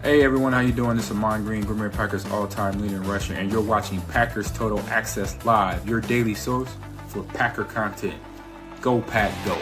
Hey everyone, how you doing? This is Amon Green, Green Bay Packers all-time leader in rushing, and you're watching Packers Total Access Live, your daily source for Packer content. Go Pack, go!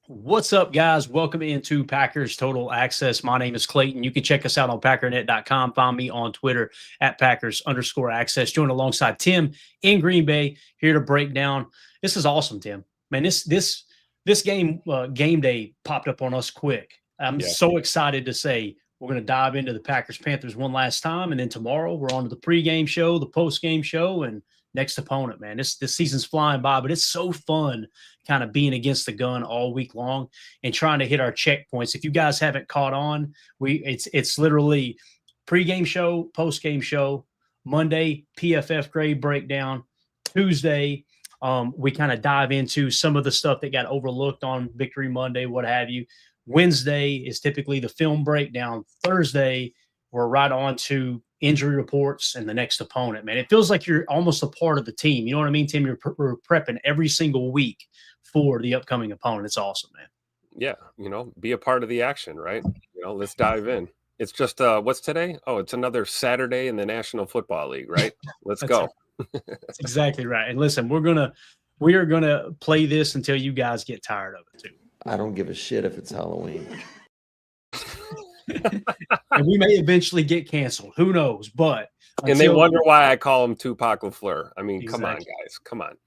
What's up, guys? Welcome into Packers Total Access. My name is Clayton. You can check us out on packernet.com. Find me on Twitter at Packers_access. Join alongside Tim in Green Bay, here to break down. This is awesome, Tim. Man, this game day popped up on us quick. I'm so excited to say we're going to dive into the Packers-Panthers one last time, and then tomorrow we're on to the pregame show, the postgame show, and next opponent, man. This season's flying by, but it's so fun kind of being against the gun all week long and trying to hit our checkpoints. If you guys haven't caught on, it's literally pregame show, postgame show, Monday, PFF grade breakdown, Tuesday, we kind of dive into some of the stuff that got overlooked on Victory Monday, what have you. Wednesday is typically the film breakdown. Thursday, we're right on to injury reports and the next opponent, man. It feels like you're almost a part of the team. You know what I mean, Tim? We're prepping every single week for the upcoming opponent. It's awesome, man. Yeah, be a part of the action, right? Let's dive in. It's just what's today? Oh, it's another Saturday in the National Football League, right? Let's go. That's exactly right. And listen, we are gonna play this until you guys get tired of it too. I don't give a shit if it's Halloween. And we may eventually get canceled. Who knows? But they wonder why I call him Tupac LaFleur. I mean, Come on, guys. Come on.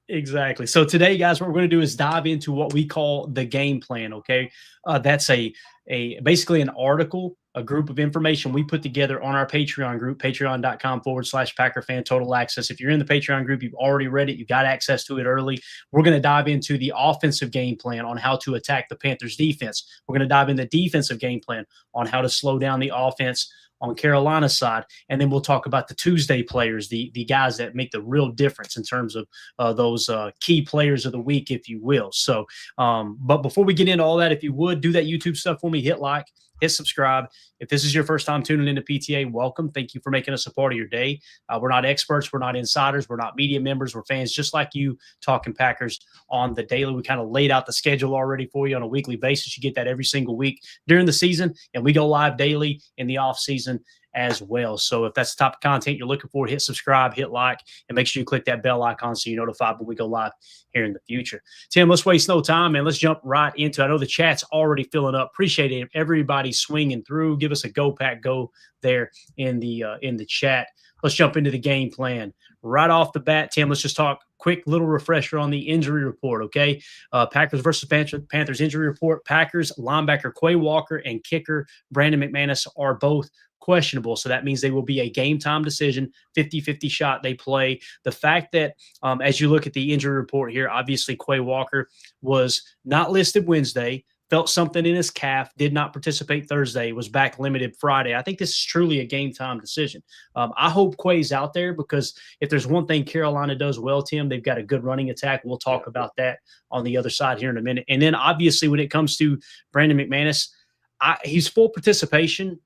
Exactly. So today, guys, what we're going to do is dive into what we call the game plan. Okay, that's a basically an article, a group of information we put together on our Patreon group, patreon.com/PackerFan Total Access. If you're in the Patreon group, you've already read it, you got access to it early. We're going to dive into the offensive game plan on how to attack the Panthers defense. We're going to dive into the defensive game plan on how to slow down the offense on Carolina's side. And then we'll talk about the Tuesday players, the guys that make the real difference in terms of those key players of the week, if you will. So, but before we get into all that, if you would do that YouTube stuff for me, hit like, hit subscribe. If this is your first time tuning into PTA, welcome. Thank you for making us a part of your day. We're not experts. We're not insiders. We're not media members. We're fans just like you talking Packers on the daily. We kind of laid out the schedule already for you on a weekly basis. You get that every single week during the season, and we go live daily in the off season as well. So if that's the type of content you're looking for, hit subscribe, hit like, and make sure you click that bell icon so you're notified when we go live here in the future. Tim, let's waste no time, man. Let's jump right into it. I know the chat's already filling up. Appreciate it. Everybody swinging through. Give us a go pack go there in the chat. Let's jump into the game plan. Right off the bat, Tim, let's just talk quick little refresher on the injury report, okay? Packers versus Panthers injury report. Packers linebacker Quay Walker and kicker Brandon McManus are both questionable. So that means they will be a game time decision, 50-50 shot they play. The fact that as you look at the injury report here, obviously Quay Walker was not listed Wednesday, felt something in his calf, did not participate Thursday, was back limited Friday. I think this is truly a game time decision. I hope Quay's out there because if there's one thing Carolina does well, Tim, they've got a good running attack. We'll talk about that on the other side here in a minute. And then obviously when it comes to Brandon McManus, he's full participation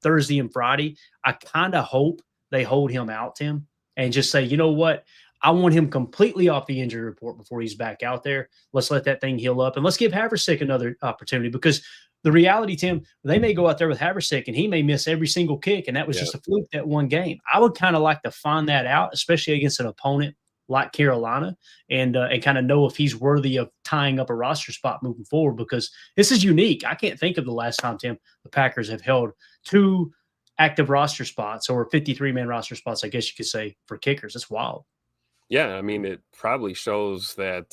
Thursday and Friday. I kind of hope they hold him out, Tim, and just say, you know what? I want him completely off the injury report before he's back out there. Let's let that thing heal up. And let's give Haversick another opportunity because the reality, Tim, they may go out there with Haversick and he may miss every single kick, and that was just a fluke that one game. I would kind of like to find that out, especially against an opponent like Carolina, and kind of know if he's worthy of tying up a roster spot moving forward because this is unique. I can't think of the last time, Tim, the Packers have held two active roster spots or 53-man roster spots, I guess you could say, for kickers. That's wild. Yeah, I mean, it probably shows that,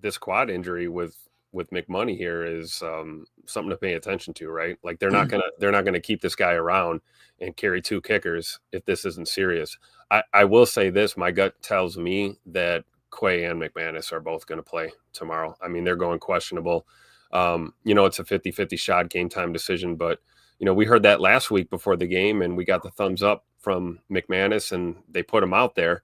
this quad injury with McMoney here is something to pay attention to, right? Like they're not gonna keep this guy around and carry two kickers if this isn't serious. I will say this, my gut tells me that Quay and McManus are both going to play tomorrow. I mean, they're going questionable. It's a 50-50 shot, game time decision, but we heard that last week before the game and we got the thumbs up from McManus and they put him out there.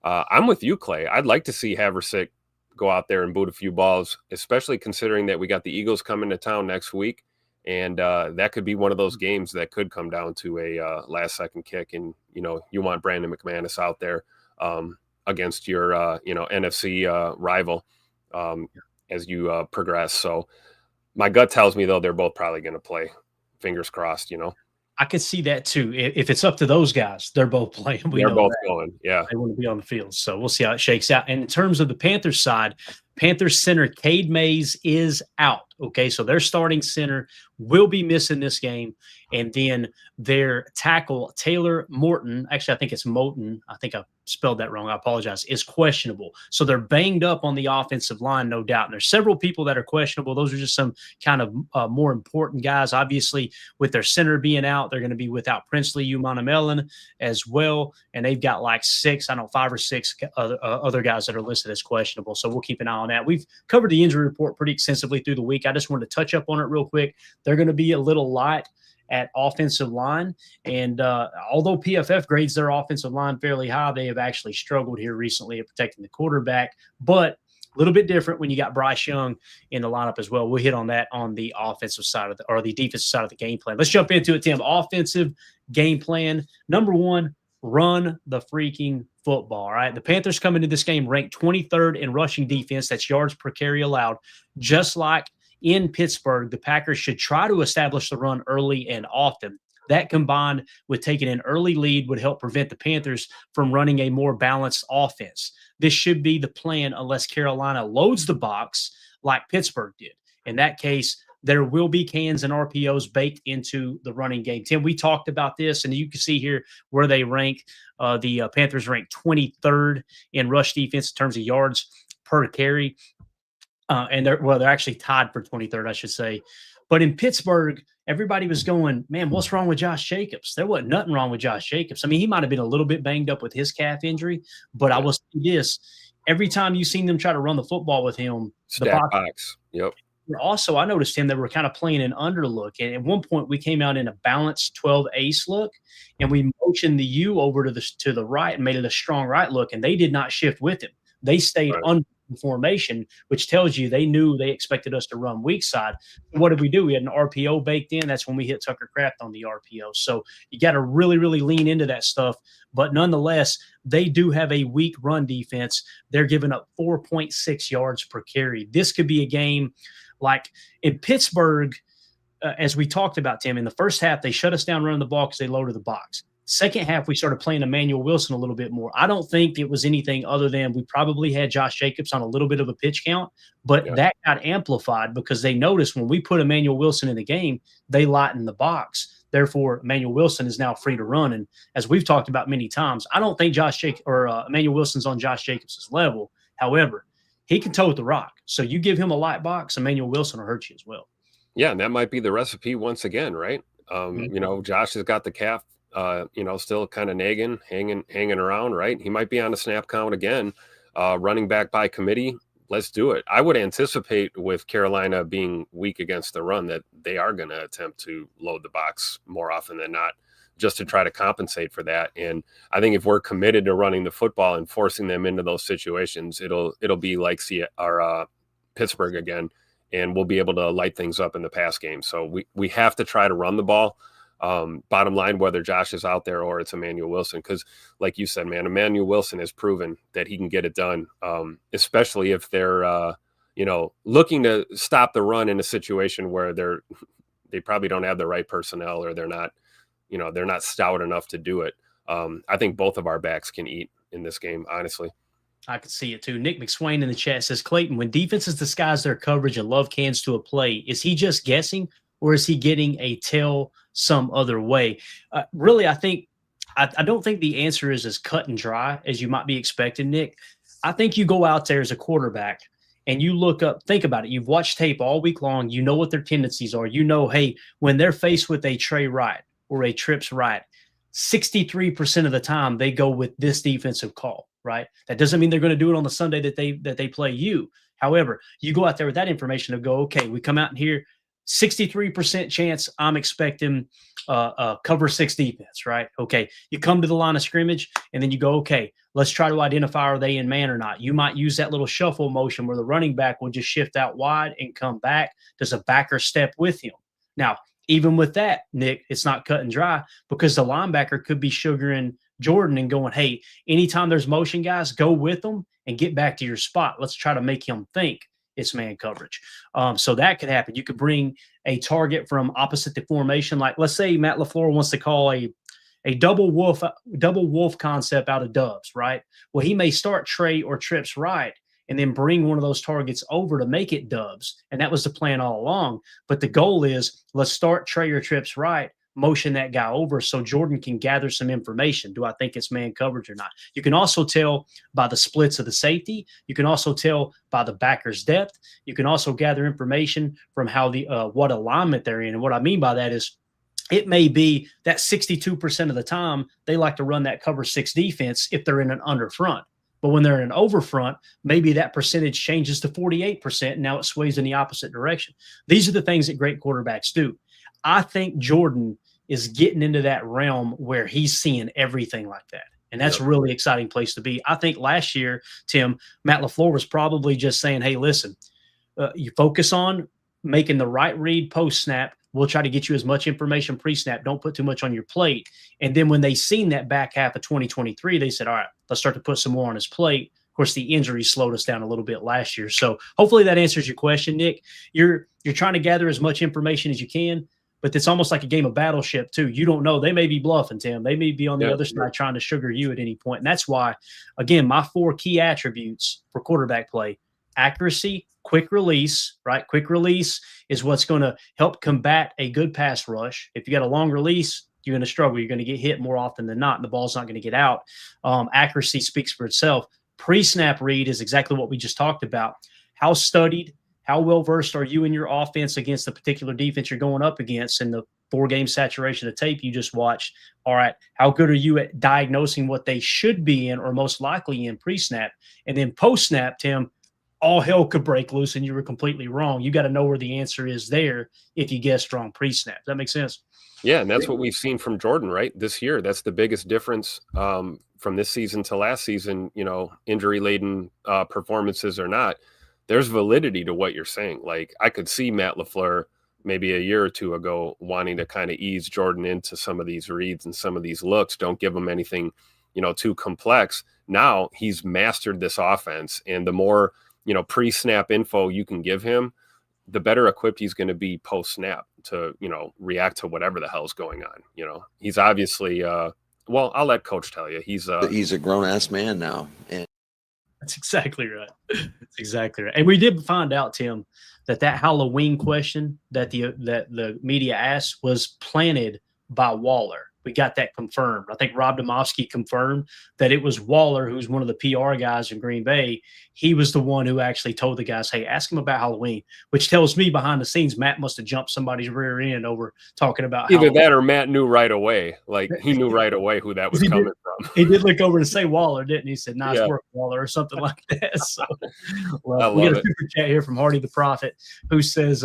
I'm with you, Clay. I'd like to see Haversick go out there and boot a few balls, especially considering that we got the Eagles coming to town next week. And that could be one of those games that could come down to a last-second kick, and you want Brandon McManus out there against your NFC rival as you progress. So my gut tells me, though, they're both probably going to play. Fingers crossed, I could see that too. If it's up to those guys, they're both playing. They're both going. Yeah, they want to be on the field. So we'll see how it shakes out. And in terms of the Panthers side, Panthers center Cade Mays is out. Okay, so their starting center will be missing this game. And then their tackle, Taylor Morton, actually, I think it's Moten. I think I spelled that wrong. I apologize, is questionable. So they're banged up on the offensive line, no doubt. And there's several people that are questionable. Those are just some kind of more important guys. Obviously, with their center being out, they're going to be without Princely Umanamelon as well. And they've got like 5 or 6 other guys that are listed as questionable. So we'll keep an eye on that. We've covered the injury report pretty extensively through the week. I just wanted to touch up on it real quick. They're going to be a little light at offensive line. And although PFF grades their offensive line fairly high, they have actually struggled here recently at protecting the quarterback. But a little bit different when you got Bryce Young in the lineup as well. We'll hit on that on the offensive side of the defensive side of the game plan. Let's jump into it, Tim. Offensive game plan. Number 1, run the freaking football. All right. The Panthers come into this game ranked 23rd in rushing defense. That's yards per carry allowed. Just like in Pittsburgh, the Packers should try to establish the run early and often. That combined with taking an early lead would help prevent the Panthers from running a more balanced offense. This should be the plan unless Carolina loads the box like Pittsburgh did. In that case, there will be cans and RPOs baked into the running game. Tim, we talked about this, and you can see here where they rank. The Panthers rank 23rd in rush defense in terms of yards per carry. And they're actually tied for 23rd, I should say. But in Pittsburgh, everybody was going, man, what's wrong with Josh Jacobs? There wasn't nothing wrong with Josh Jacobs. I mean, he might have been a little bit banged up with his calf injury, but I will say this. Every time you've seen them try to run the football with him, the box. Yep. Also, I noticed him, they were kind of playing an underlook. And at one point, we came out in a balanced 12 ace look, and we motioned the U over to the right and made it a strong right look, and they did not shift with him. They stayed under formation, which tells you they knew they expected us to run weak side. What did we do? We had an RPO baked in. That's when we hit Tucker Kraft on the RPO. So you got to really, really lean into that stuff. But nonetheless, they do have a weak run defense. They're giving up 4.6 yards per carry. This could be a game like in Pittsburgh, as we talked about, Tim, in the first half, they shut us down running the ball because they loaded the box. Second half, we started playing Emmanuel Wilson a little bit more. I don't think it was anything other than we probably had Josh Jacobs on a little bit of a pitch count, but that got amplified because they noticed when we put Emmanuel Wilson in the game, they lightened the box. Therefore, Emmanuel Wilson is now free to run. And as we've talked about many times, I don't think Emmanuel Wilson's on Josh Jacobs' level. However, he can tote the rock. So you give him a light box, Emmanuel Wilson will hurt you as well. Yeah, and that might be the recipe once again, right? Josh has got the calf. Still kind of nagging, hanging around, right? He might be on a snap count again, running back by committee. Let's do it. I would anticipate with Carolina being weak against the run that they are going to attempt to load the box more often than not, just to try to compensate for that. And I think if we're committed to running the football and forcing them into those situations, it'll be like Pittsburgh again, and we'll be able to light things up in the pass game. So we have to try to run the ball. Bottom line, whether Josh is out there or it's Emmanuel Wilson, because like you said, man, Emmanuel Wilson has proven that he can get it done, especially if they're looking to stop the run in a situation where they probably don't have the right personnel, or they're not stout enough to do it. I think both of our backs can eat in this game, honestly. I can see it too. Nick McSwain in the chat says, Clayton, when defenses disguise their coverage and love cans to a play, is he just guessing, or is he getting a tell some other way? Really, I don't think the answer is as cut and dry as you might be expecting, Nick. I think you go out there as a quarterback and you look up, think about it. You've watched tape all week long. You know what their tendencies are. You know, hey, when they're faced with a tray right or a trips right, 63% of the time they go with this defensive call, right? That doesn't mean they're going to do it on the Sunday that they play you. However, you go out there with that information to go, okay, we come out in here, 63% chance I'm expecting cover 6 defense, right? Okay, you come to the line of scrimmage, and then you go, okay, let's try to identify are they in man or not. You might use that little shuffle motion where the running back will just shift out wide and come back. Does a backer step with him? Now, even with that, Nick, it's not cut and dry because the linebacker could be sugaring Jordan and going, hey, anytime there's motion, guys, go with them and get back to your spot. Let's try to make him think it's man coverage. So that could happen. You could bring a target from opposite the formation. Like, let's say Matt LaFleur wants to call a double wolf concept out of dubs, right? Well, he may start Trey or trips right and then bring one of those targets over to make it dubs. And that was the plan all along. But the goal is, let's start Trey or trips right, motion that guy over so Jordan can gather some information. Do I think it's man coverage or not? You can also tell by the splits of the safety. You can also tell by the backer's depth. You can also gather information from how what alignment they're in. And what I mean by that is, it may be that 62% of the time they like to run that cover 6 defense if they're in an under front. But when they're in an over front, maybe that percentage changes to 48%. And now it sways in the opposite direction. These are the things that great quarterbacks do. I think Jordan is getting into that realm where he's seeing everything like that. And that's a really exciting place to be. I think last year, Tim, Matt LaFleur was probably just saying, hey, listen, you focus on making the right read post-snap. We'll try to get you as much information pre-snap. Don't put too much on your plate. And then when they seen that back half of 2023, they said, all right, let's start to put some more on his plate. Of course, the injuries slowed us down a little bit last year. So hopefully that answers your question, Nick. You're trying to gather as much information as you can, but it's almost like a game of battleship too. You don't know. They may be bluffing, Tim. They may be on the other side trying to sugar you at any point. And that's why, again, my 4 key attributes for quarterback play: accuracy, quick release, right? Quick release is what's going to help combat a good pass rush. If you got a long release, you're going to struggle. You're going to get hit more often than not, and the ball's not going to get out. Accuracy speaks for itself. Pre-snap read is exactly what we just talked about. How studied, how well-versed are you in your offense against the particular defense you're going up against in the 4-game saturation of tape you just watched? All right, how good are you at diagnosing what they should be in or most likely in pre-snap? And then post-snap, Tim, all hell could break loose and you were completely wrong. You got to know where the answer is there if you guessed wrong pre-snap. Does that make sense? Yeah, and that's what we've seen from Jordan, right? This year, that's the biggest difference from this season to last season, injury-laden performances or not. There's validity to what you're saying. Like, I could see Matt LaFleur maybe a year or two ago wanting to kind of ease Jordan into some of these reads and some of these looks. Don't give him anything, too complex. Now he's mastered this offense, and the more pre-snap info you can give him, the better equipped he's going to be post-snap to, react to whatever the hell's going on. He's obviously, well, I'll let Coach tell you. He's a grown-ass man now. And that's exactly right. That's exactly right. And we did find out, Tim, that Halloween question that the media asked was planted by Waller. We got that confirmed. I think Rob Domofsky confirmed that it was Waller, who's one of the PR guys in Green Bay. He was the one who actually told the guys, hey, ask him about Halloween, which tells me behind the scenes, Matt must have jumped somebody's rear end over talking about either Halloween. That or Matt knew right away. Like, he knew right away who that was coming from. He did look over to say Waller, didn't he? He said, nice work, Waller, or something like that. So, well, we got a super chat here from Hardy the Prophet, who says,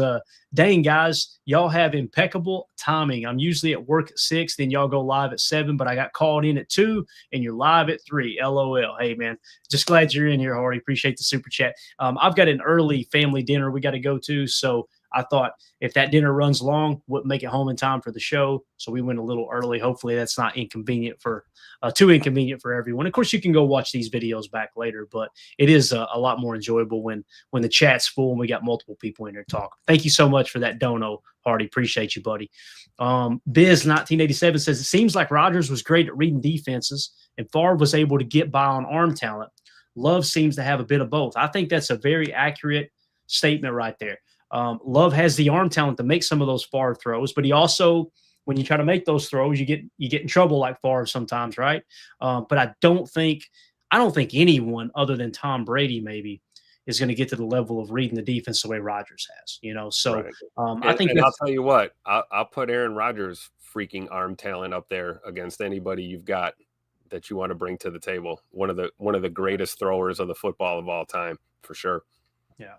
dang, guys, y'all have impeccable timing. I'm usually at work at 6, then y'all go live at 7, but I got called in at 2, and you're live at 3. LOL. Hey, man, just glad you're in here, Hardy. Appreciate the super chat. I've got an early family dinner we got to go to, so I thought if that dinner runs long, wouldn't make it home in time for the show, so we went a little early. Hopefully that's not too inconvenient for everyone. Of course, you can go watch these videos back later, but it is a lot more enjoyable when the chat's full and we got multiple people in there talking. Thank you so much for that dono, Hardy. Appreciate you, buddy. Biz1987 says, it seems like Rodgers was great at reading defenses and Favre was able to get by on arm talent. Love seems to have a bit of both. I think that's a very accurate statement right there. Love has the arm talent to make some of those Favre throws, but he also, when you try to make those throws, you get in trouble like Favre sometimes, right? But I don't think anyone other than Tom Brady maybe is going to get to the level of reading the defense the way Rodgers has, So right. I think I'll tell you what, I'll put Aaron Rodgers' freaking arm talent up there against anybody you've got that you want to bring to the table. One of the greatest throwers of the football of all time, for sure. Yeah.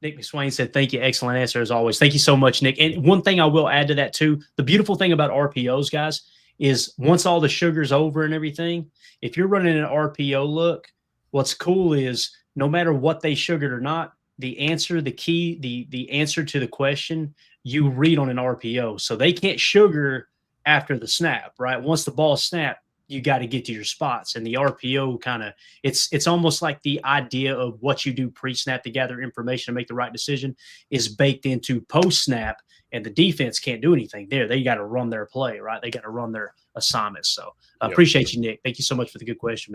Nick McSwain said, thank you. Excellent answer as always. Thank you so much, Nick. And one thing I will add to that too, the beautiful thing about RPOs, guys, is once all the sugar's over and everything, if you're running an RPO look, what's cool is no matter what they sugared or not, the answer, the key, the answer to the question, you read on an RPO. So they can't sugar after the snap, right? Once the ball is snapped, you got to get to your spots. And the RPO kind of, it's almost like the idea of what you do pre-snap to gather information to make the right decision is baked into post-snap, and the defense can't do anything there. They got to run their play, right? They got to run their assignments. So appreciate you, Nick. Thank you so much for the good question,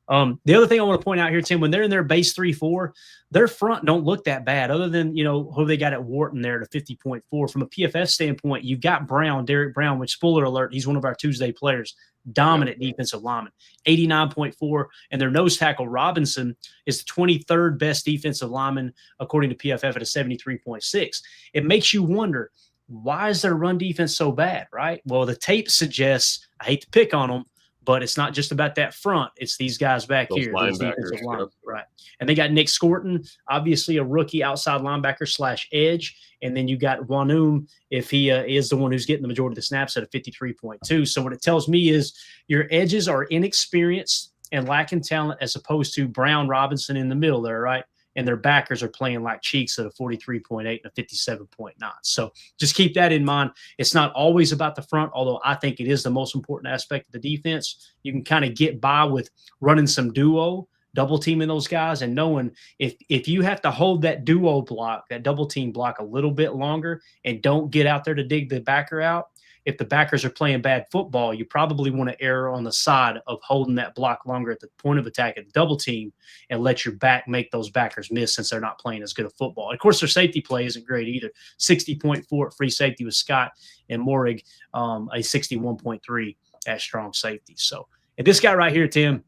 man. The other thing I want to point out here, Tim, when they're in their base 3-4, their front don't look that bad other than, who they got at Wharton there to 50.4. From a PFF standpoint, you've got Brown, Derek Brown, which, spoiler alert, he's one of our Tuesday players. Dominant defensive lineman, 89.4, and their nose tackle Robinson is the 23rd best defensive lineman according to PFF at a 73.6. It makes you wonder, why is their run defense so bad, right? Well, the tape suggests, I hate to pick on them, but it's not just about that front. It's these guys back Those here. linebackers, Linemen, right? And they got Nick Scorton, obviously a rookie outside linebacker / edge. And then you got Wanum, if he is the one who's getting the majority of the snaps at a 53.2. So what it tells me is your edges are inexperienced and lacking talent as opposed to Brown, Robinson in the middle there, right? And their backers are playing like cheeks at a 43.8 and a 57.9. So just keep that in mind. It's not always about the front, although I think it is the most important aspect of the defense. You can kind of get by with running some duo, double teaming those guys, and knowing if you have to hold that duo block, that double team block a little bit longer and don't get out there to dig the backer out, if the backers are playing bad football, you probably want to err on the side of holding that block longer at the point of attack at the double team and let your back make those backers miss since they're not playing as good a football. And of course, their safety play isn't great either. 60.4 at free safety with Scott and Morig, a 61.3 at strong safety. So, and this guy right here, Tim,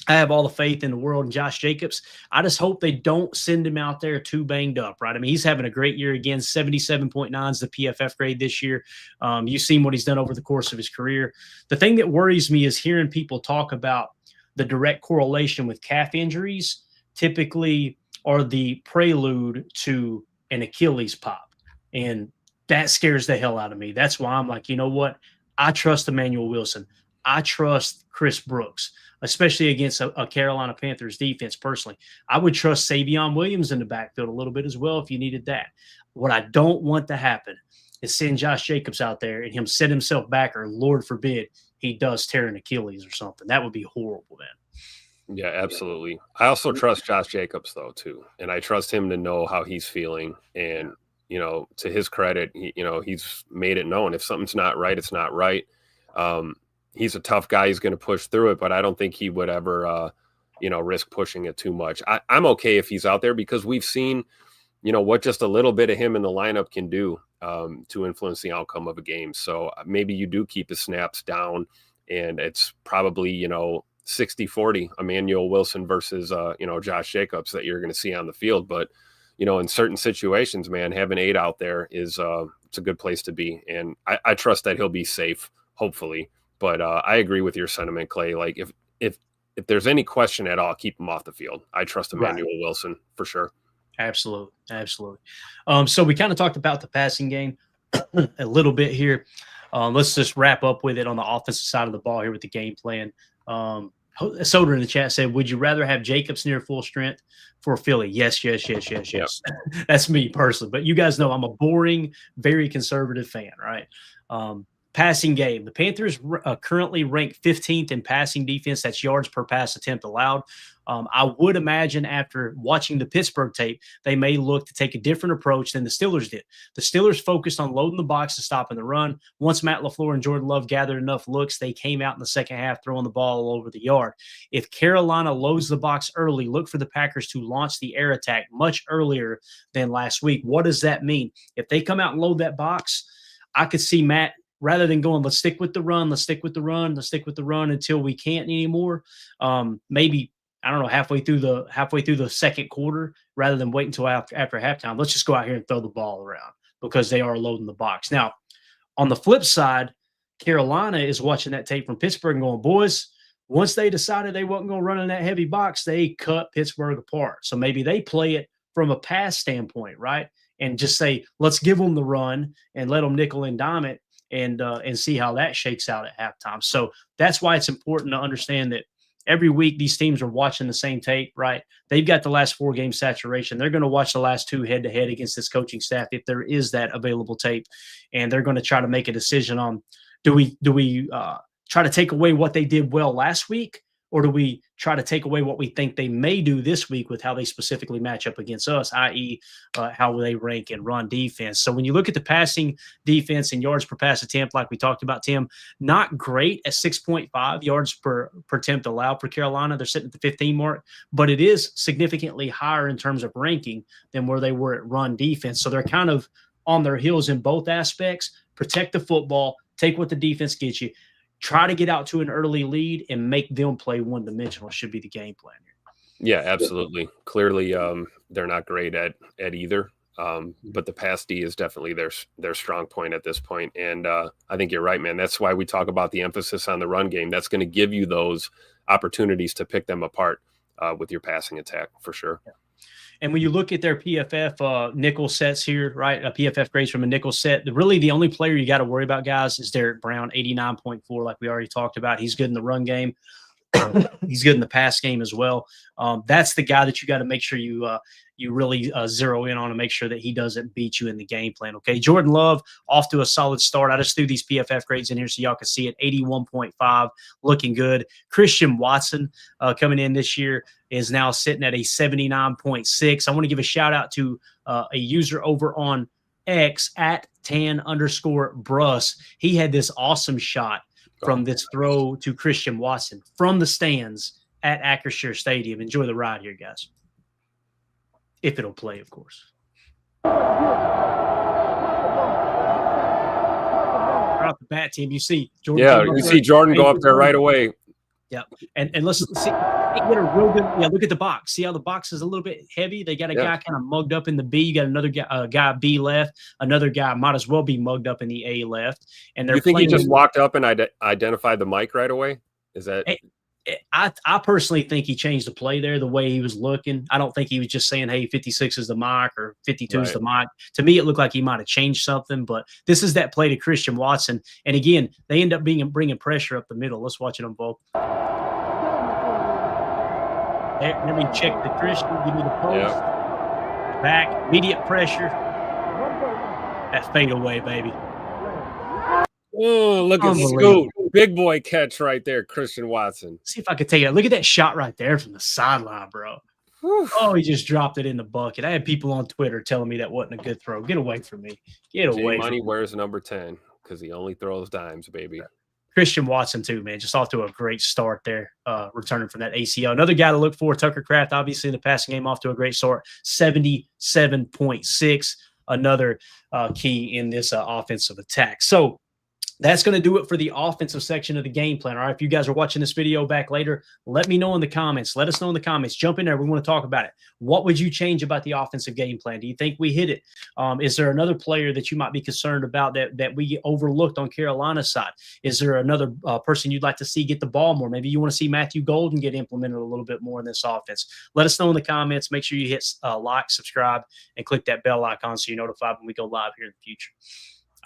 I have all the faith in the world in Josh Jacobs. I just hope they don't send him out there too banged up, right? I mean, he's having a great year again. 77.9 is the PFF grade this year. You've seen what he's done over the course of his career. The thing that worries me is hearing people talk about the direct correlation with calf injuries typically are the prelude to an Achilles pop. And that scares the hell out of me. That's why I'm like, you know what? I trust Emmanuel Wilson. I trust Chris Brooks, especially against a Carolina Panthers defense personally. I would trust Savion Williams in the backfield a little bit as well if you needed that. What I don't want to happen is send Josh Jacobs out there and him set himself back, or Lord forbid he does tear an Achilles or something. That would be horrible, man. Yeah, absolutely. I also trust Josh Jacobs, though, too. And I trust him to know how he's feeling. And, to his credit, he's made it known. If something's not right, it's not right. He's a tough guy. He's going to push through it, but I don't think he would ever, risk pushing it too much. I'm okay if he's out there because we've seen, what just a little bit of him in the lineup can do to influence the outcome of a game. So maybe you do keep his snaps down, and it's probably, 60-40 Emmanuel Wilson versus, Josh Jacobs that you're going to see on the field. But, in certain situations, man, having 8 out there is it's a good place to be. And I trust that he'll be safe, hopefully. But I agree with your sentiment, Clay. Like if there's any question at all, keep him off the field. I trust Emmanuel Wilson for sure. Absolutely. So we kind of talked about the passing game a little bit here. Let's just wrap up with it on the offensive side of the ball here with the game plan. Soder in the chat said, would you rather have Jacobs near full strength for Philly? Yes. Yep. That's me personally. But you guys know I'm a boring, very conservative fan, right? Passing game. The Panthers currently rank 15th in passing defense. That's yards per pass attempt allowed. I would imagine after watching the Pittsburgh tape, they may look to take a different approach than the Steelers did. The Steelers focused on loading the box and stopping the run. Once Matt LaFleur and Jordan Love gathered enough looks, they came out in the second half throwing the ball all over the yard. If Carolina loads the box early, look for the Packers to launch the air attack much earlier than last week. What does that mean? If they come out and load that box, I could see Matt, rather than going, let's stick with the run until we can't anymore. Maybe, I don't know, halfway through the second quarter, rather than wait until after halftime, let's just go out here and throw the ball around because they are loading the box. Now, on the flip side, Carolina is watching that tape from Pittsburgh and going, boys, once they decided they wasn't going to run in that heavy box, they cut Pittsburgh apart. So maybe they play it from a pass standpoint, right? And just say, let's give them the run and let them nickel and dime it. And see how that shakes out at halftime. So that's why it's important to understand that every week these teams are watching the same tape, right? They've got the last 4 game saturation. They're going to watch the last 2 head to head against this coaching staff if there is that available tape, and they're going to try to make a decision on do we try to take away what they did well last week, or do we try to take away what we think they may do this week with how they specifically match up against us, i.e., how they rank and run defense? So when you look at the passing defense and yards per pass attempt, like we talked about, Tim, not great at 6.5 yards per attempt allowed for Carolina. They're sitting at the 15 mark, but it is significantly higher in terms of ranking than where they were at run defense. So they're kind of on their heels in both aspects. Protect the football, take what the defense gets you. Try to get out to an early lead and make them play one-dimensional should be the game plan here. Yeah, absolutely. Clearly, they're not great at either, but the pass D is definitely their strong point at this point. And I think you're right, man. That's why we talk about the emphasis on the run game. That's going to give you those opportunities to pick them apart with your passing attack for sure. Yeah. And when you look at their PFF nickel sets here, right, PFF grades from a nickel set, really the only player you got to worry about, guys, is Derek Brown, 89.4, like we already talked about. He's good in the run game. He's good in the pass game as well. That's the guy that you got to make sure you really zero in on and make sure that he doesn't beat you in the game plan. Okay, Jordan Love off to a solid start. I just threw these PFF grades in here so y'all can see it. 81.5, looking good. Christian Watson coming in this year is now sitting at a 79.6. I want to give a shout out to a user over on X at @tan_Bruss. He had this awesome shot from this throw to Christian Watson from the stands at Acrisure Stadium. Enjoy the ride here, guys. If it'll play, of course. Right off the bat, team, you see Jordan. Yeah, you see Jordan go up there right away. Yep. And let's see, get a real good. Yeah, look at the box. See how the box is a little bit heavy? They got a guy kind of mugged up in the B. You got another guy B left. Another guy might as well be mugged up in the A left. And they're. You think he just walked up and identified the mic right away? Is that? I personally think he changed the play there, the way he was looking. I don't think he was just saying, hey, 56 is the mic or 52 is the mic. To me, it looked like he might have changed something, but this is that play to Christian Watson. And again, they end up bringing pressure up the middle. Let's watch it unfold. Let me check the Christian, give me the post. Back, immediate pressure. That fade away, baby. Oh, look at Scoot. Big boy catch right there, Christian Watson. See if I could take it. Look at that shot right there from the sideline, bro. Whew. Oh, he just dropped it in the bucket. I had people on Twitter telling me that wasn't a good throw. Get away from me. Get away from me. Money wears number 10 because he only throws dimes, baby. Christian Watson, too, man. Just off to a great start there, returning from that ACL. Another guy to look for, Tucker Kraft, obviously in the passing game, off to a great start. 77.6, another key in this offensive attack. So, that's going to do it for the offensive section of the game plan. All right, if you guys are watching this video back later, let me know in the comments. Let us know in the comments. Jump in there. We want to talk about it. What would you change about the offensive game plan? Do you think we hit it? Is there another player that you might be concerned about that we overlooked on Carolina's side? Is there another person you'd like to see get the ball more? Maybe you want to see Matthew Golden get implemented a little bit more in this offense. Let us know in the comments. Make sure you hit like, subscribe, and click that bell icon so you're notified when we go live here in the future.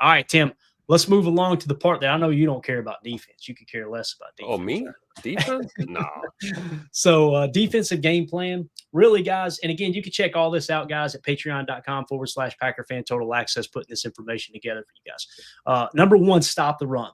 All right, Tim. Let's move along to the part that I know you don't care about defense. You could care less about defense. Oh, me? Defense? No. So defensive game plan, really, guys. And again, you can check all this out, guys, at patreon.com/PackerFan Total Access, putting this information together for you guys. Number one, stop the run.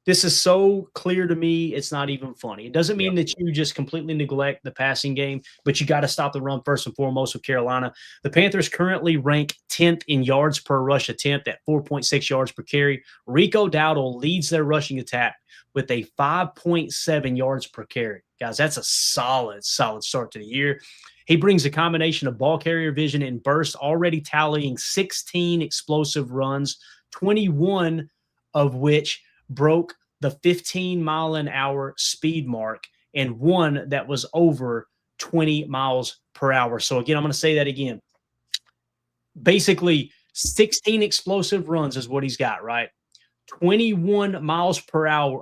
This is so clear to me, it's not even funny. It doesn't mean that you just completely neglect the passing game, but you got to stop the run first and foremost with Carolina. The Panthers currently rank 10th in yards per rush attempt at 4.6 yards per carry. Rico Dowdle leads their rushing attack with a 5.7 yards per carry. Guys, that's a solid start to the year. He brings a combination of ball carrier vision and burst, already tallying 16 explosive runs, 21 of which broke the 15-mile-an-hour speed mark, and one that was over 20 miles per hour. So, again, I'm going to say that again. Basically, 16 explosive runs is what he's got, right? 21 miles per hour.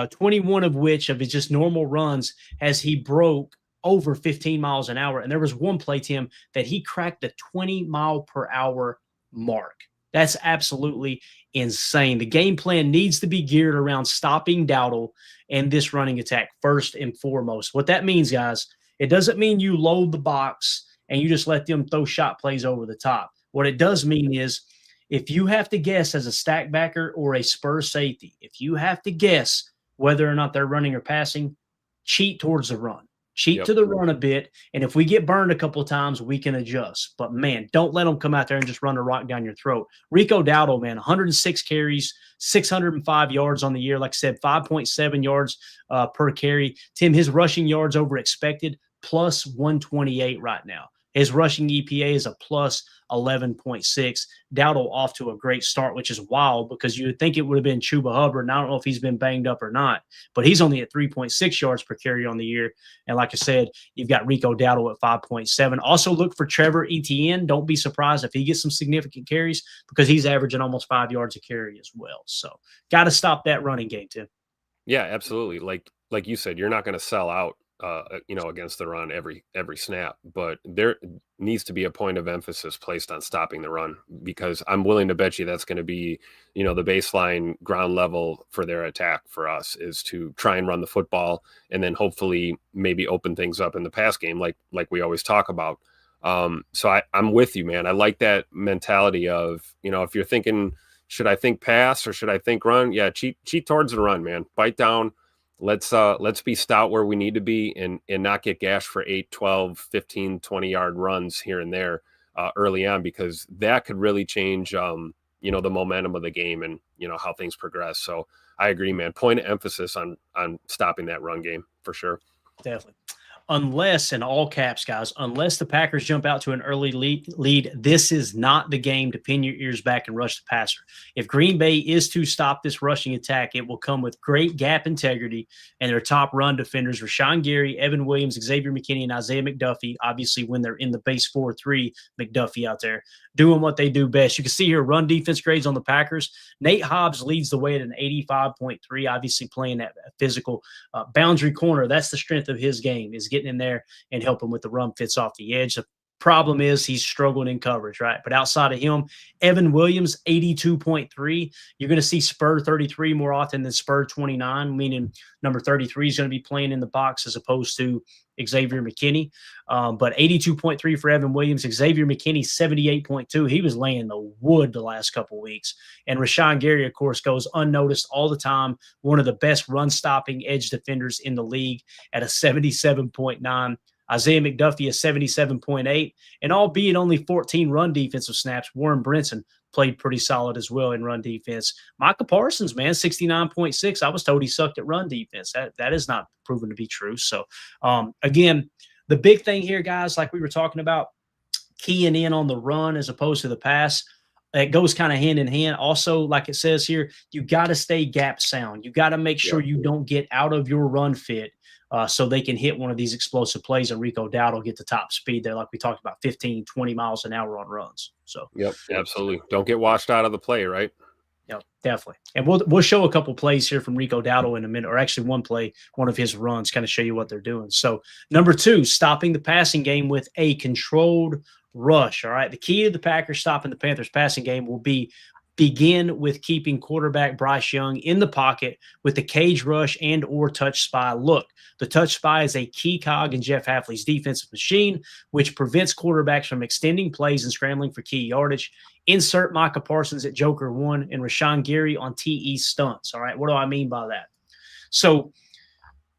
21 of which of his just normal runs has he broke over 15 miles an hour. And there was one play, Tim, that he cracked the 20-mile-per-hour mark. That's absolutely insane. The game plan needs to be geared around stopping Dowdle and this running attack first and foremost. What that means, guys, it doesn't mean you load the box and you just let them throw shot plays over the top. What it does mean is if you have to guess as a stack backer or a spur safety, if you have to guess whether or not they're running or passing, cheat towards the run. Cheat to the run a bit, and if we get burned a couple of times, we can adjust. But, man, don't let them come out there and just run a rock down your throat. Rico Dowdle, man, 106 carries, 605 yards on the year. Like I said, 5.7 yards per carry. Tim, his rushing yards over expected, plus 128 right now. His rushing EPA is a plus 11.6. Dowdle off to a great start, which is wild because you would think it would have been Chuba Hubbard. And I don't know if he's been banged up or not, but he's only at 3.6 yards per carry on the year. And like I said, you've got Rico Dowdle at 5.7. Also look for Trevor Etienne. Don't be surprised if he gets some significant carries because he's averaging almost 5 yards a carry as well. So got to stop that running game, Tim. Yeah, absolutely. Like you said, you're not going to sell out against the run every snap, but there needs to be a point of emphasis placed on stopping the run because I'm willing to bet you that's going to be, the baseline ground level for their attack for us is to try and run the football and then hopefully maybe open things up in the pass game like we always talk about. So I'm with you, man. I like that mentality of, if you're thinking, should I think pass or should I think run? Yeah, cheat towards the run, man. Bite down. Let's be stout where we need to be and not get gashed for 8, 12, 15, 20-yard runs here and there early on because that could really change, the momentum of the game and, how things progress. So I agree, man. Point of emphasis on stopping that run game for sure. Definitely. Unless, in all caps, guys, unless the Packers jump out to an early lead, this is not the game to pin your ears back and rush the passer. If Green Bay is to stop this rushing attack, it will come with great gap integrity and their top run defenders, Rashawn Gary, Evan Williams, Xavier McKinney, and Isaiah McDuffie, obviously when they're in the base 4-3, McDuffie out there doing what they do best. You can see here run defense grades on the Packers. Nate Hobbs leads the way at an 85.3, obviously playing that physical boundary corner. That's the strength of his game, is getting in there and helping with the run fits off the edge. The problem is he's struggling in coverage, right? But outside of him, Evan Williams, 82.3. You're going to see Spur 33 more often than Spur 29, meaning number 33 is going to be playing in the box as opposed to Xavier McKinney. But 82.3 for Evan Williams. Xavier McKinney, 78.2. He was laying the wood the last couple weeks. And Rashawn Gary, of course, goes unnoticed all the time. One of the best run-stopping edge defenders in the league at a 77.9. Isaiah McDuffie is 77.8. And albeit only 14 run defensive snaps, Warren Brinson played pretty solid as well in run defense. Micah Parsons, man, 69.6. I was told he sucked at run defense. That is not proven to be true. So, again, the big thing here, guys, like we were talking about, keying in on the run as opposed to the pass, it goes kind of hand in hand. Also, like it says here, you got to stay gap sound. You got to make sure you don't get out of your run fit so they can hit one of these explosive plays and Rico Dowdle get the top speed there, like we talked about, 15, 20 miles an hour on runs. So, yep, absolutely. Don't get washed out of the play, right? Yeah, definitely. And we'll show a couple plays here from Rico Dowdle in a minute, or actually one play, one of his runs, kind of show you what they're doing. So, number 2, stopping the passing game with a controlled rush. All right. The key to the Packers stopping the Panthers passing game will begin with keeping quarterback Bryce Young in the pocket with the cage rush and or touch spy look. The touch spy is a key cog in Jeff Hafley's defensive machine, which prevents quarterbacks from extending plays and scrambling for key yardage. Insert Micah Parsons at Joker 1 and Rashawn Gary on TE stunts. All right, what do I mean by that? So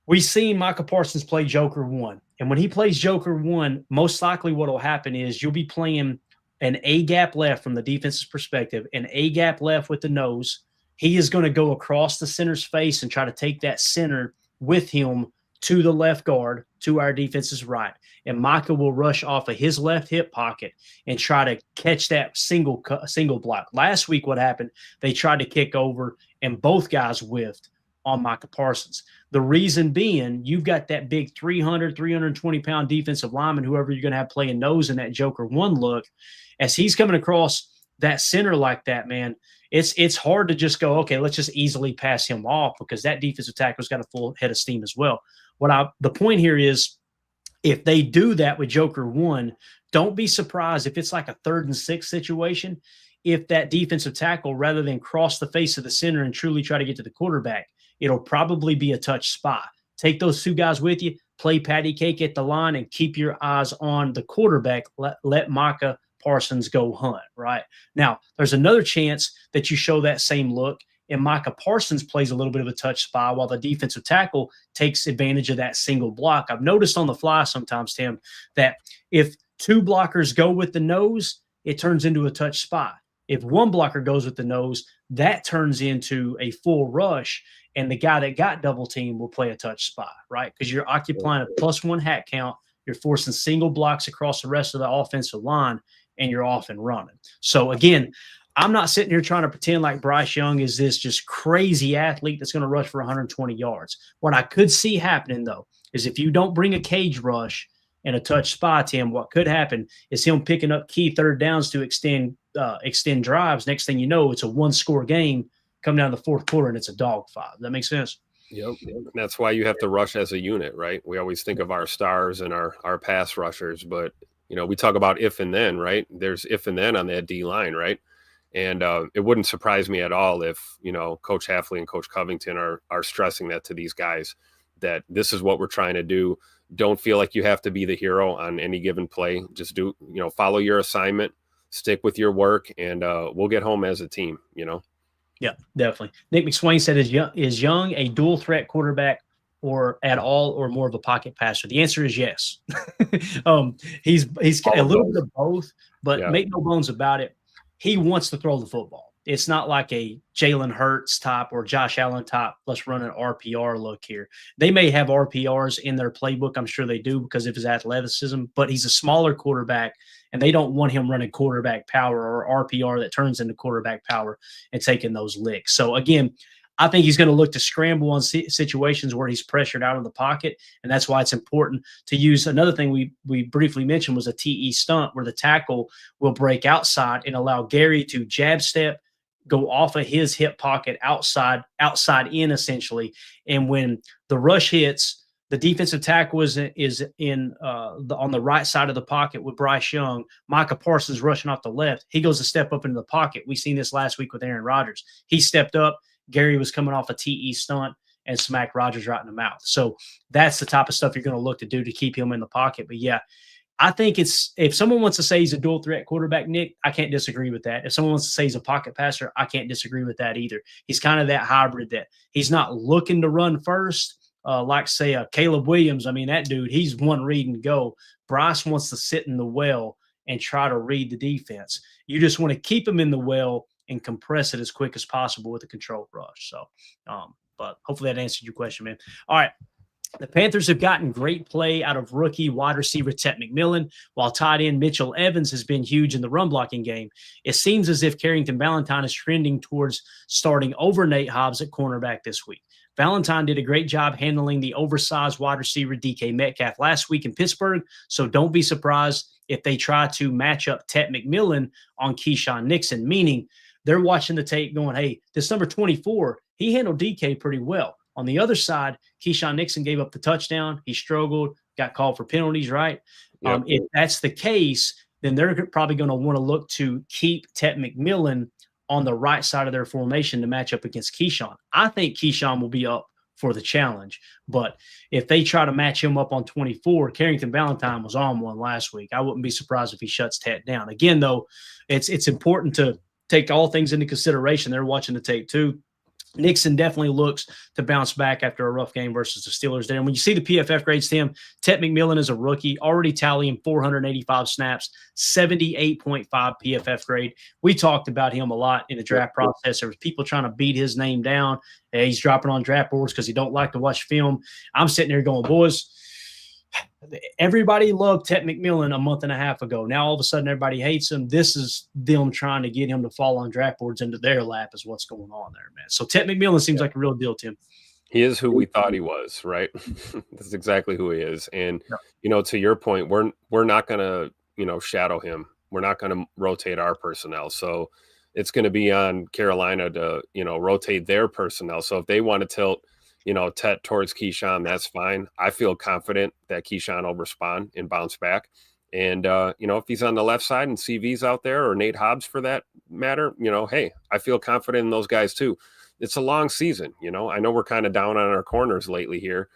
we've seen Micah Parsons play Joker 1. And when he plays Joker 1, most likely what will happen is you'll be playing an A-gap left from the defense's perspective, an A-gap left with the nose. He is going to go across the center's face and try to take that center with him to the left guard, to our defense's right. And Micah will rush off of his left hip pocket and try to catch that single block. Last week what happened, they tried to kick over, and both guys whiffed on Micah Parsons. The reason being, you've got that big 300, 320-pound defensive lineman, whoever you're going to have playing nose in that Joker 1 look. As he's coming across that center like that, man, it's hard to just go, okay, let's just easily pass him off because that defensive tackle's got a full head of steam as well. The point here is, if they do that with Joker 1, don't be surprised if it's like a 3rd and 6 situation. if that defensive tackle, rather than cross the face of the center and truly try to get to the quarterback, it'll probably be a touch spy. Take those two guys with you, play patty cake at the line, and keep your eyes on the quarterback. Let Micah Parsons go hunt, right? Now, there's another chance that you show that same look, and Micah Parsons plays a little bit of a touch spy while the defensive tackle takes advantage of that single block. I've noticed on the fly sometimes, Tim, that if two blockers go with the nose, it turns into a touch spy. If one blocker goes with the nose, that turns into a full rush, and the guy that got double team will play a touch spy, right? Because you're occupying a +1 hat count. You're forcing single blocks across the rest of the offensive line, and you're off and running. So, again, I'm not sitting here trying to pretend like Bryce Young is this just crazy athlete that's going to rush for 120 yards. What I could see happening, though, is if you don't bring a cage rush and a touch spy, Tim, what could happen is him picking up key third downs to extend drives. Next thing you know, it's a one-score game. Come down to the fourth quarter, and it's a dogfight. Does that make sense? Yep. And that's why you have to rush as a unit, right? We always think of our stars and our pass rushers, but, we talk about if and then, right? There's if and then on that D line, right? And it wouldn't surprise me at all if, Coach Hafley and Coach Covington are stressing that to these guys, that this is what we're trying to do. Don't feel like you have to be the hero on any given play. Just do, follow your assignment, stick with your work, and we'll get home as a team, Yeah, definitely. Nick McSwain said, is Young a dual threat quarterback or at all, or more of a pocket passer? The answer is yes. He's a little bit of both, but make no bones about it. He wants to throw the football. It's not like a Jalen Hurts type or Josh Allen type, let's run an RPR look here. They may have RPRs in their playbook. I'm sure they do because of his athleticism, but he's a smaller quarterback, and they don't want him running quarterback power or RPR that turns into quarterback power and taking those licks. So, again, I think he's going to look to scramble on situations where he's pressured out of the pocket, and that's why it's important to use. Another thing we briefly mentioned was a TE stunt, where the tackle will break outside and allow Gary to jab step, go off of his hip pocket outside in essentially. And when the rush hits, the defensive tackle is on the right side of the pocket with Bryce Young. Micah Parsons rushing off the left. He goes to step up into the pocket. We seen this last week with Aaron Rodgers. He stepped up. Gary was coming off a TE stunt and smacked Rodgers right in the mouth. So that's the type of stuff you're going to look to do to keep him in the pocket. But yeah, I think if someone wants to say he's a dual threat quarterback, Nick, I can't disagree with that. If someone wants to say he's a pocket passer, I can't disagree with that either. He's kind of that hybrid that he's not looking to run first, like say Caleb Williams. I mean, that dude, he's one read and go. Bryce wants to sit in the well and try to read the defense. You just want to keep him in the well and compress it as quick as possible with a controlled rush. So, but hopefully that answered your question, man. All right. The Panthers have gotten great play out of rookie wide receiver Tet McMillan, while tight end Mitchell Evans has been huge in the run blocking game. It seems as if Carrington Valentine is trending towards starting over Nate Hobbs at cornerback this week. Valentine did a great job handling the oversized wide receiver DK Metcalf last week in Pittsburgh, so don't be surprised if they try to match up Tet McMillan on Keyshawn Nixon, meaning they're watching the tape going, hey, this number 24, he handled DK pretty well. On the other side, Keyshawn Nixon gave up the touchdown. He struggled, got called for penalties, right? Yep. If that's the case, then they're probably going to want to look to keep Tet McMillan on the right side of their formation to match up against Keyshawn. I think Keyshawn will be up for the challenge, but if they try to match him up on 24, Carrington Valentine was on one last week. I wouldn't be surprised if he shuts Tet down. Again, though, it's important to take all things into consideration. They're watching the tape too. Nixon definitely looks to bounce back after a rough game versus the Steelers there. And when you see the PFF grades, Tim, Tet McMillan is a rookie, already tallying 485 snaps, 78.5 PFF grade. We talked about him a lot in the draft process. There was people trying to beat his name down. He's dropping on draft boards because he don't like to watch film. I'm sitting there going, boys, everybody loved Tet McMillan a month and a half ago. Now all of a sudden everybody hates him. This is them trying to get him to fall on draft boards into their lap is what's going on there, man. So Tet McMillan seems like a real deal, Tim. He is who we thought he was, right? That's exactly who he is. And, to your point, we're not going to, shadow him. We're not going to rotate our personnel. So it's going to be on Carolina to, rotate their personnel. So if they want to tilt, Tet towards Keyshawn, that's fine. I feel confident that Keyshawn will respond and bounce back. And, if he's on the left side and CV's out there, or Nate Hobbs for that matter, hey, I feel confident in those guys too. It's a long season. I know we're kind of down on our corners lately here.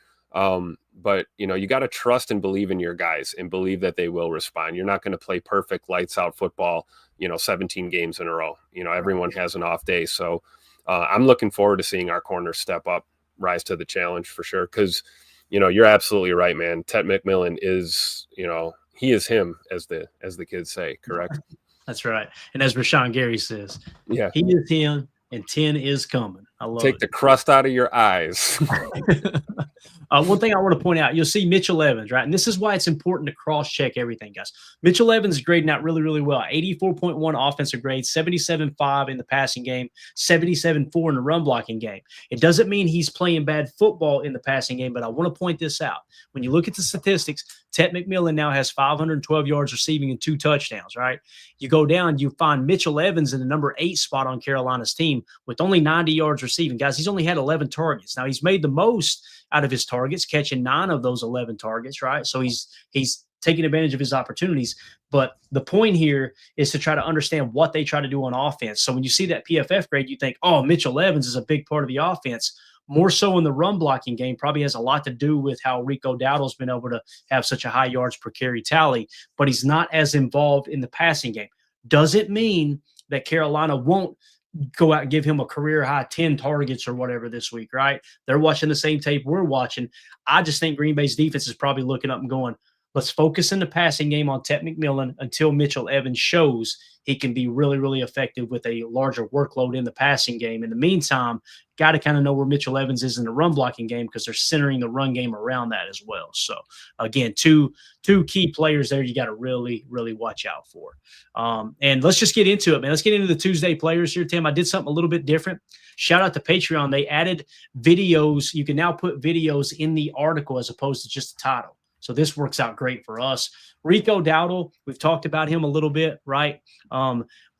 But you got to trust and believe in your guys and believe that they will respond. You're not going to play perfect lights out football, 17 games in a row. Everyone has an off day. So I'm looking forward to seeing our corners step up, rise to the challenge for sure. Cause you're absolutely right, man. Ted McMillan is, he is him, as the kids say, correct? That's right. And as Rashawn Gary says, yeah, he is him and 10 is coming. I love Take it. the crust out of your eyes. One thing I want to point out, you'll see Mitchell Evans, right? And this is why it's important to cross-check everything, guys. Mitchell Evans is grading out really, really well. 84.1 offensive grade, 77.5 in the passing game, 77.4 in the run-blocking game. It doesn't mean he's playing bad football in the passing game, but I want to point this out. When you look at the statistics, Ted McMillan now has 512 yards receiving and 2 touchdowns, right? You go down, you find Mitchell Evans in the number 8 spot on Carolina's team with only 90 yards receiving. Guys, he's only had 11 targets. Now, he's made the most out of his targets, catching 9 of those 11 targets, right? So he's taking advantage of his opportunities. But the point here is to try to understand what they try to do on offense. So when you see that PFF grade, you think, oh, Mitchell Evans is a big part of the offense. More so in the run blocking game, probably has a lot to do with how Rico Dowdle's been able to have such a high yards per carry tally, but he's not as involved in the passing game. Doesn't mean that Carolina won't go out and give him a career high 10 targets or whatever this week, right? They're watching the same tape we're watching. I just think Green Bay's defense is probably looking up and going, let's focus in the passing game on Ted McMillan until Mitchell Evans shows he can be really, really effective with a larger workload in the passing game. In the meantime, got to kind of know where Mitchell Evans is in the run blocking game because they're centering the run game around that as well. So, again, two key players there you got to really, really watch out for. And let's just get into it, man. Let's get into the Tuesday players here, Tim. I did something a little bit different. Shout out to Patreon. They added videos. You can now put videos in the article as opposed to just the title. So this works out great for us. Rico Dowdle, we've talked about him a little bit, right?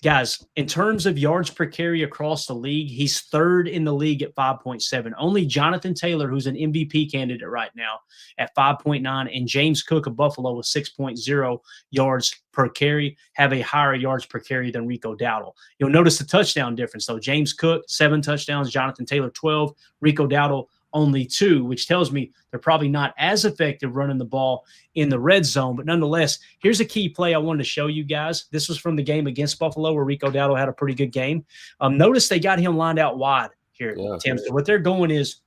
Guys, in terms of yards per carry across the league, he's 3rd in the league at 5.7. Only Jonathan Taylor, who's an MVP candidate right now, at 5.9, and James Cook of Buffalo with 6.0 yards per carry, have a higher yards per carry than Rico Dowdle. You'll notice the touchdown difference, though. James Cook, 7 touchdowns. Jonathan Taylor, 12. Rico Dowdle, only 2, which tells me they're probably not as effective running the ball in the red zone. But nonetheless, here's a key play I wanted to show you guys. This was from the game against Buffalo where Rico Dowdle had a pretty good game. Notice they got him lined out wide here, Tim. So what they're going is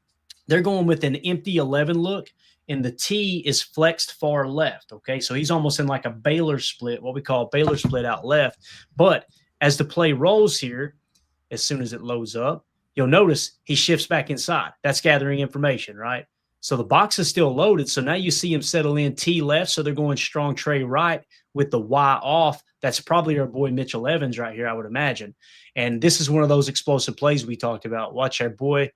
they're going with an empty 11 look, and the T is flexed far left, okay? So he's almost in like a Baylor split, what we call a Baylor split out left. But as the play rolls here, as soon as it loads up, you'll notice he shifts back inside. That's gathering information, right? So the box is still loaded. So now you see him settle in T left. So they're going strong tray right with the Y off. That's probably our boy Mitchell Evans right here, I would imagine. And this is one of those explosive plays we talked about. Watch our boy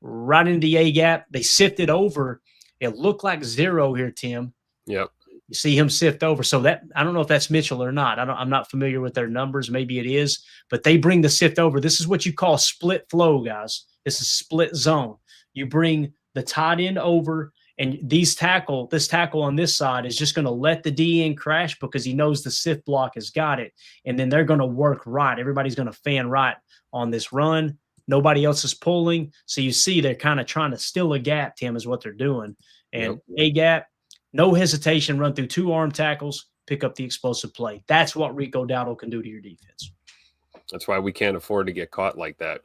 right into the A gap. They sifted over. It looked like 0 here, Tim. Yep. You see him sift over. So that, I don't know if that's Mitchell or not. I'm not familiar with their numbers. Maybe it is, but they bring the sift over. This is what you call split flow, guys. This is split zone. You bring the tight end over, and this tackle on this side is just going to let the DN crash because he knows the sift block has got it. And then they're going to work right. Everybody's going to fan right on this run. Nobody else is pulling. So you see they're kind of trying to still a gap, Tim, is what they're doing. And a gap, no hesitation, run through 2 arm tackles, pick up the explosive play. That's what Rico Dowdle can do to your defense. That's why we can't afford to get caught like that.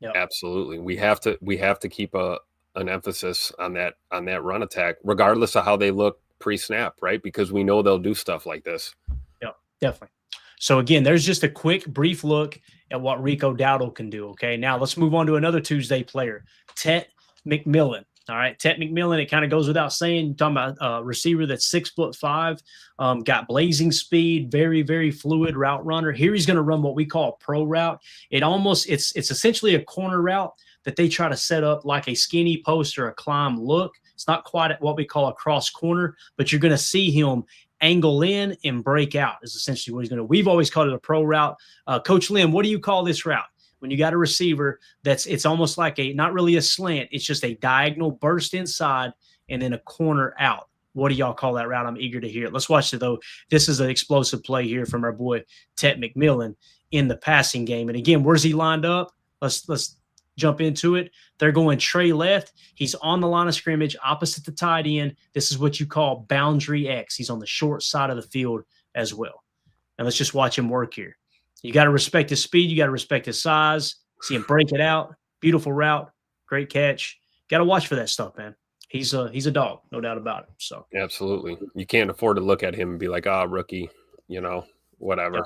Yep. Absolutely. We have to keep an emphasis on that run attack, regardless of how they look pre-snap, right? Because we know they'll do stuff like this. Yeah, definitely. So again, there's just a quick, brief look at what Rico Dowdle can do. Okay, now let's move on to another Tuesday player, Ted McMillan. All right, Ted McMillan, it kind of goes without saying. You're talking about a receiver that's 6'5", got blazing speed, very, very fluid route runner. Here he's going to run what we call a pro route. It's essentially a corner route that they try to set up like a skinny post or a climb look. It's not quite what we call a cross corner, but you're going to see him angle in and break out is essentially what he's going to do. We've always called it a pro route. Coach Lim, what do you call this route? When you got a receiver it's almost like not really a slant. It's just a diagonal burst inside and then a corner out. What do y'all call that route? I'm eager to hear it. Let's watch it, though. This is an explosive play here from our boy Tet McMillan in the passing game. And again, where's he lined up? Let's jump into it. They're going Trey left. He's on the line of scrimmage opposite the tight end. This is what you call boundary X. He's on the short side of the field as well. And let's just watch him work here. You got to respect his speed. You got to respect his size. See him break it out. Beautiful route. Great catch. Got to watch for that stuff, man. He's a dog, no doubt about it. So absolutely. You can't afford to look at him and be like, rookie, whatever. Yeah.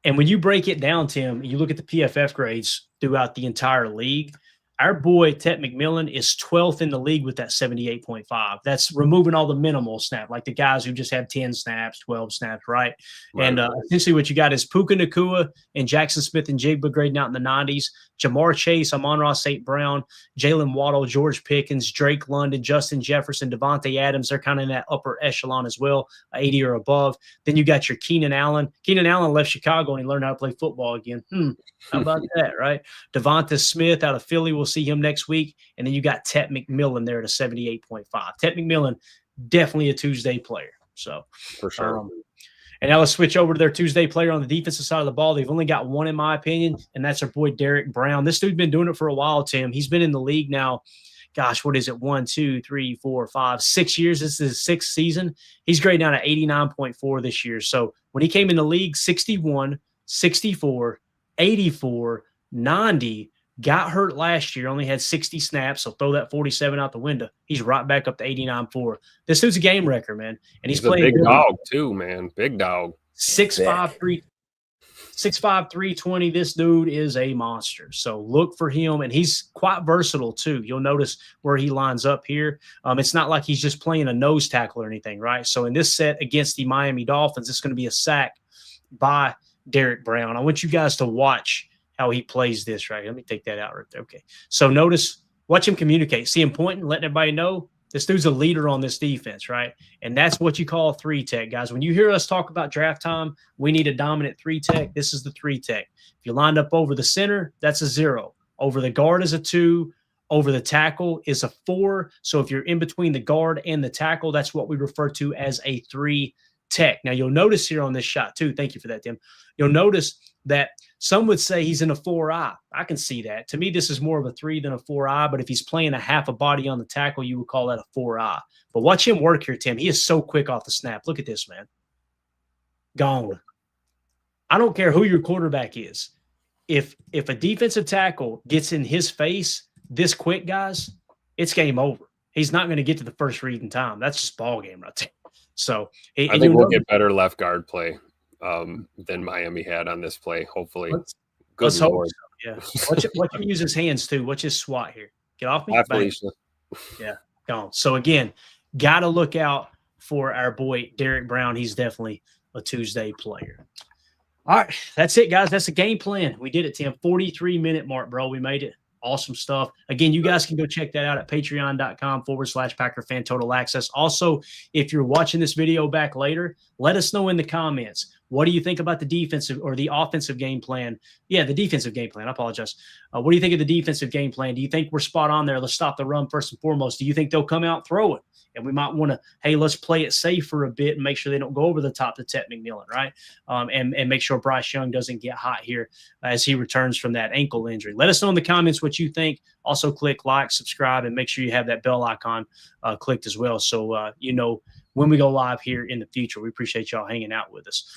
And when you break it down, Tim, you look at the PFF grades throughout the entire league. Our boy Tet McMillan is 12th in the league with that 78.5. That's removing all the minimal snap, like the guys who just have 10 snaps, 12 snaps, right? And essentially what you got is Puka Nacua and Jackson Smith and Jigba grading out in the 90s. Jamar Chase, Amon-Ra St. Brown, Jalen Waddle, George Pickens, Drake London, Justin Jefferson, Devontae Adams. They're kind of in that upper echelon as well, 80 or above. Then you got your Keenan Allen. Keenan Allen left Chicago and he learned how to play football again. How about that, right? Devonta Smith out of Philly. We'll see him next week. And then you got Tet McMillan there at a 78.5. Tet McMillan, definitely a Tuesday player. So for sure. And now let's switch over to their Tuesday player on the defensive side of the ball. They've only got one, in my opinion, and that's our boy Derek Brown. This dude's been doing it for a while, Tim. He's been in the league now. Gosh, what is it? 1, 2, 3, 4, 5, 6 years. This is his sixth season. He's grading out at 89.4 this year. So when he came in the league, 61, 64, 84, 90, got hurt last year, only had 60 snaps, so throw that 47 out the window. He's right back up to 89.4. This dude's a game wrecker, man. And he's playing a big dog too, man. Big dog. 6'5", 320. This dude is a monster. So look for him, and he's quite versatile too. You'll notice where he lines up here. It's not like he's just playing a nose tackle or anything, right? So in this set against the Miami Dolphins, it's going to be a sack by Derek Brown. I want you guys to watch how he plays this, right? Let me take that out right there. Okay. So watch him communicate. See him pointing, letting everybody know this dude's a leader on this defense, right? And that's what you call a 3-tech, guys. When you hear us talk about draft time, we need a dominant 3-tech. This is the 3-tech. If you lined up over the center, that's a 0. Over the guard is a 2. Over the tackle is a 4. So if you're in between the guard and the tackle, that's what we refer to as a 3-tech. Now, you'll notice here on this shot, too. Thank you for that, Tim. You'll notice that some would say he's in a 4-eye. I can see that. To me, this is more of a 3 than a 4-eye, but if he's playing a half a body on the tackle, you would call that a 4-eye. But watch him work here, Tim. He is so quick off the snap. Look at this, man. Gone. I don't care who your quarterback is. If a defensive tackle gets in his face this quick, guys, it's game over. He's not going to get to the first read in time. That's just ball game right there. So I think we'll get better left guard play than Miami had on this play, hopefully. Let's hope so. Yeah. Watch him use his hands too. Watch his swat here. Get off me. Yeah, gone. So again, got to look out for our boy Derek Brown. He's definitely a Tuesday player. All right, that's it, guys. That's the game plan. We did it, Tim. 43-minute mark, bro. We made it. Awesome stuff. Again, you guys can go check that out at patreon.com/Packer Fan Total Access. Also, if you're watching this video back later, let us know in the comments. What do you think about the defensive or the offensive game plan? Yeah, the defensive game plan. I apologize. What do you think of the defensive game plan? Do you think we're spot on there? Let's stop the run first and foremost. Do you think they'll come out and throw it? And we might want to, hey, let's play it safe for a bit and make sure they don't go over the top to Tet McMillan, right? And make sure Bryce Young doesn't get hot here as he returns from that ankle injury. Let us know in the comments what you think. Also, click like, subscribe, and make sure you have that bell icon clicked as well so you know when we go live here in the future. We appreciate y'all hanging out with us.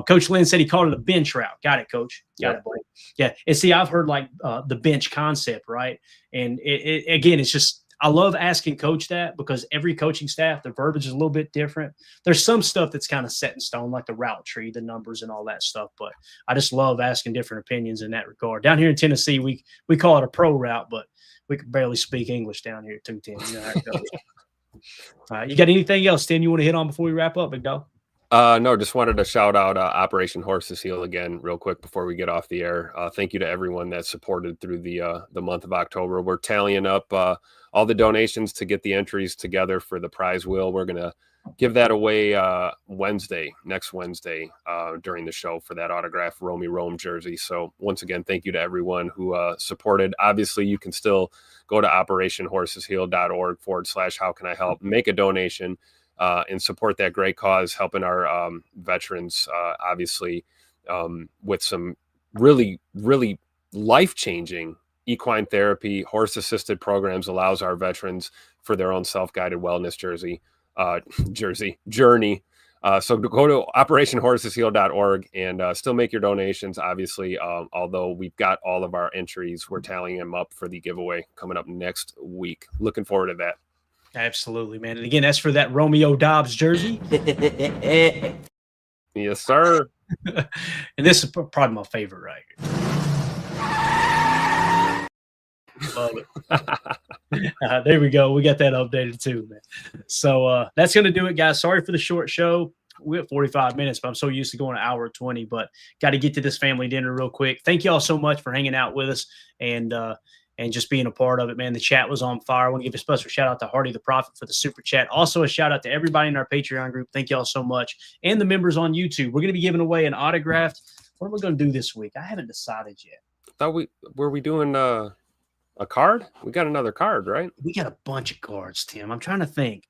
Coach Lynn said he called it a bench route. Got it, Coach. Got it, Blake. Yeah. And see, I've heard like the bench concept, right? And again, it's just, I love asking Coach that because every coaching staff, the verbiage is a little bit different. There's some stuff that's kind of set in stone, like the route tree, the numbers and all that stuff. But I just love asking different opinions in that regard. Down here in Tennessee, we call it a pro route, but we can barely speak English down here at 210. You know how it goes. All right, you got anything else, Tim, you want to hit on before we wrap up, big dog? No, just wanted to shout out Operation Horse's Heel again real quick before we get off the air. Thank you to everyone that supported through the month of October. We're tallying up all the donations to get the entries together for the prize wheel. We're going to give that away next Wednesday during the show for that autographed Romy Rome jersey. So once again, thank you to everyone who supported. Obviously, you can still go to operationhorsesheel.org/how can I help, make a donation. and support that great cause, helping our veterans, obviously, with some really, really life-changing equine therapy, horse-assisted programs allows our veterans for their own self-guided wellness journey. So go to operationhorsesheal.org and still make your donations, obviously, although we've got all of our entries. We're tallying them up for the giveaway coming up next week. Looking forward to that. Absolutely, man. And again, that's for that Romeo Dobbs jersey. Yes, sir. And this is probably my favorite right here. Love it. There we go. We got that updated too, man. So that's going to do it, guys. Sorry for the short show. We have 45 minutes, but I'm so used to going an hour 20, but got to get to this family dinner real quick. Thank you all so much for hanging out with us and just being a part of it, man. The chat was on fire. I want to give a special shout out to Hardy the Prophet for the super chat. Also a shout out to everybody in our Patreon group. Thank you all so much. And the members on YouTube. We're going to be giving away an autographed. What are we going to do this week? I haven't decided yet. Were we doing a card? We got another card, right? We got a bunch of cards, Tim. I'm trying to think.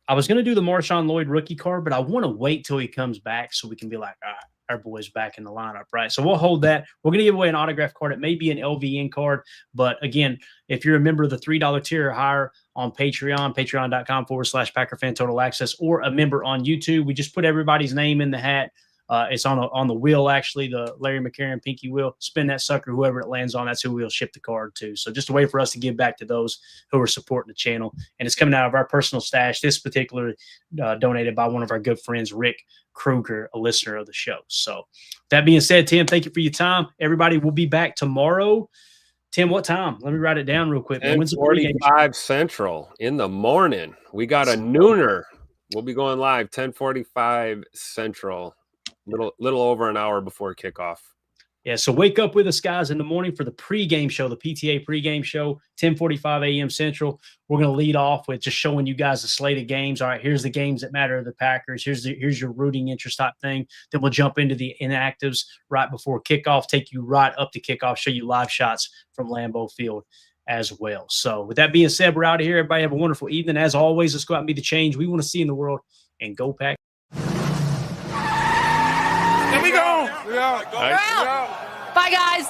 I was going to do the Marshawn Lloyd rookie card, but I want to wait till he comes back so we can be like, all right, our boy's back in the lineup, right? So we'll hold that. We're going to give away an autograph card. It may be an LVN card, but again, if you're a member of the $3 tier or higher on Patreon, patreon.com/PackerFan Total Access, or a member on YouTube, we just put everybody's name in the hat. It's on the wheel, actually, the Larry McCarron pinky wheel. Spin that sucker, whoever it lands on, that's who we'll ship the card to. So just a way for us to give back to those who are supporting the channel. And it's coming out of our personal stash, this particular donated by one of our good friends, Rick Kruger, a listener of the show. So that being said, Tim, thank you for your time. Everybody will be back tomorrow. Tim, what time? Let me write it down real quick. 10:45 Central in the morning. We got a nooner. We'll be going live 10:45 Central. Little over an hour before kickoff. Yeah, so wake up with us, guys, in the morning for the pregame show, the PTA pregame show, 10:45 a.m. Central. We're going to lead off with just showing you guys a slate of games. All right, here's the games that matter to the Packers. Here's your rooting interest type thing. Then we'll jump into the inactives right before kickoff, take you right up to kickoff, show you live shots from Lambeau Field as well. So with that being said, we're out of here. Everybody have a wonderful evening. As always, let's go out and be the change we want to see in the world, and go Pack. We out. Bye, guys.